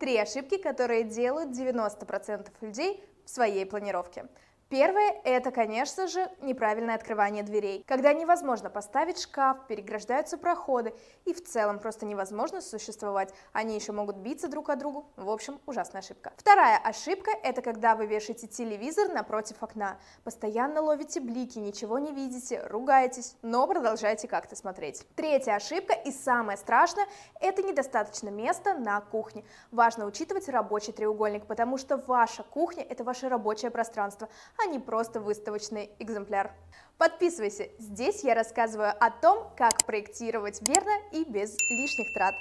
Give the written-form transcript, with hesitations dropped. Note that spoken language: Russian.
Три ошибки, которые делают 90% людей в своей планировке. Первое – это, конечно же, неправильное открывание дверей. Когда невозможно поставить шкаф, переграждаются проходы и в целом просто невозможно существовать. Они еще могут биться друг о другу. В общем, ужасная ошибка. Вторая ошибка – это когда вы вешаете телевизор напротив окна. Постоянно ловите блики, ничего не видите, ругаетесь, но продолжаете как-то смотреть. Третья ошибка и самое страшное – это недостаточно места на кухне. Важно учитывать рабочий треугольник, потому что ваша кухня – это ваше рабочее пространство, а не просто выставочный экземпляр. Подписывайся, здесь я рассказываю о том, как проектировать верно и без лишних трат.